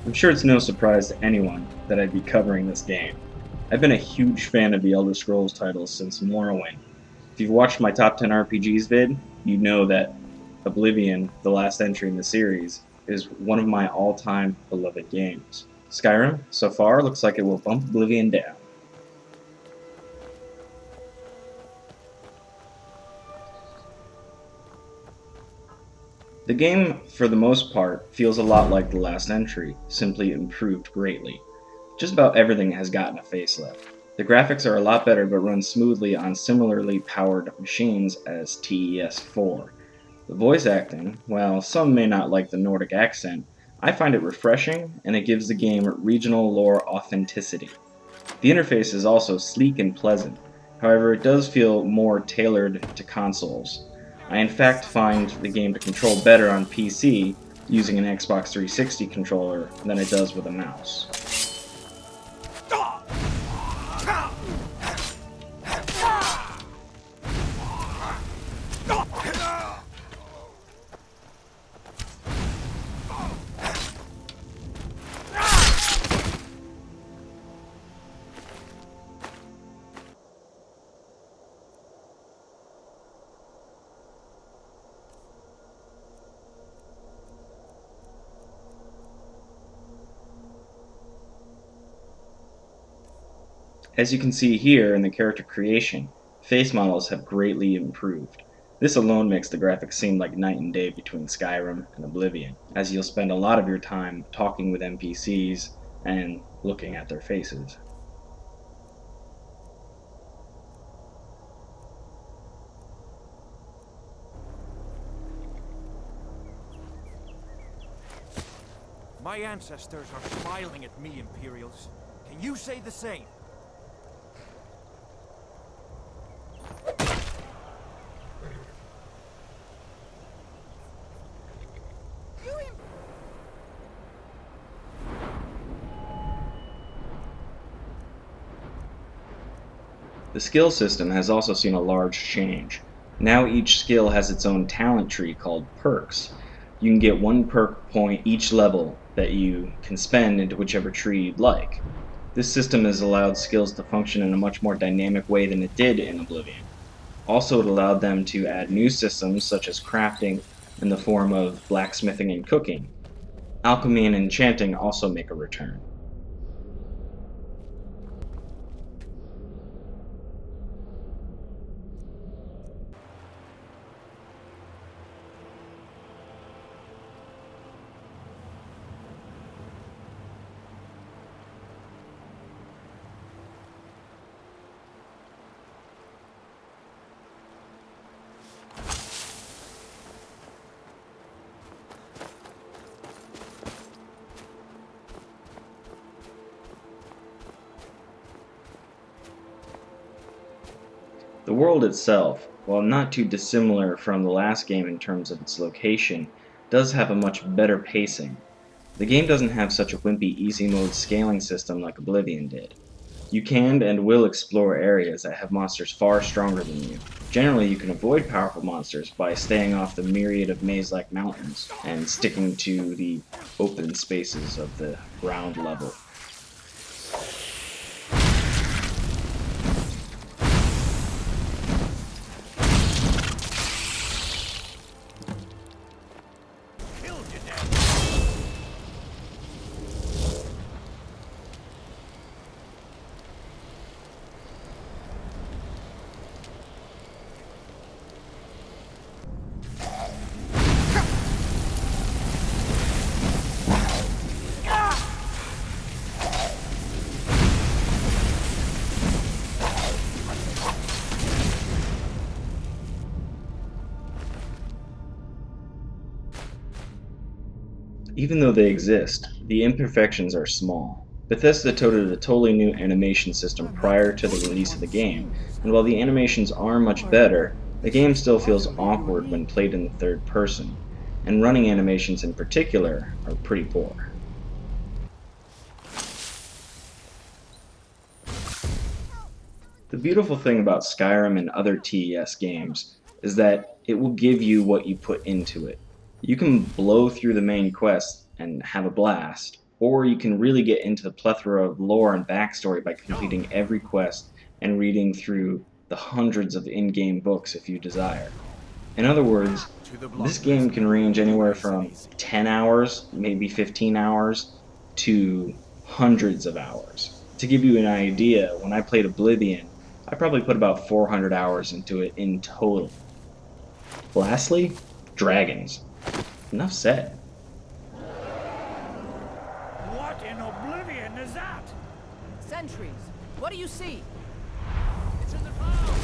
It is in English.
I'm sure it's no surprise to anyone that I'd be covering this game. I've been a huge fan of the Elder Scrolls titles since Morrowind. If you've watched my top 10 RPGs vid, you know that Oblivion, the last entry in the series, is one of my all-time beloved games. Skyrim, so far, looks like it will bump Oblivion down. The game, for the most part, feels a lot like the last entry, simply improved greatly. Just about everything has gotten a facelift. The graphics are a lot better but run smoothly on similarly powered machines as TES4. The voice acting, while some may not like the Nordic accent, I find it refreshing and it gives the game regional lore authenticity. The interface is also sleek and pleasant, however it does feel more tailored to consoles. I in fact find the game to control better on PC using an Xbox 360 controller than it does with a mouse. As you can see here in the character creation, face models have greatly improved. This alone makes the graphics seem like night and day between Skyrim and Oblivion, as you'll spend a lot of your time talking with NPCs and looking at their faces. My ancestors are smiling at me, Imperials. Can you say the same? The skill system has also seen a large change. Now each skill has its own talent tree called perks. You can get one perk point each level that you can spend into whichever tree you'd like. This system has allowed skills to function in a much more dynamic way than it did in Oblivion. Also, it allowed them to add new systems such as crafting in the form of blacksmithing and cooking. Alchemy and enchanting also make a return. The world itself, while not too dissimilar from the last game in terms of its location, does have a much better pacing. The game doesn't have such a wimpy easy mode scaling system like Oblivion did. You can and will explore areas that have monsters far stronger than you. Generally, you can avoid powerful monsters by staying off the myriad of maze-like mountains and sticking to the open spaces of the ground level. Killed you, Dad. Even though they exist, the imperfections are small. Bethesda toted a totally new animation system prior to the release of the game, and while the animations are much better, the game still feels awkward when played in the third person, and running animations in particular are pretty poor. The beautiful thing about Skyrim and other TES games is that it will give you what you put into it. You can blow through the main quest and have a blast, or you can really get into the plethora of lore and backstory by completing every quest and reading through the hundreds of in-game books if you desire. In other words, To the blood this game can range anywhere nice and from easy. 10 hours, maybe 15 hours, to hundreds of hours. To give you an idea, when I played Oblivion, I probably put about 400 hours into it in total. Lastly, dragons. Enough said. What in oblivion is that? Sentries, what do you see? It's in the clouds!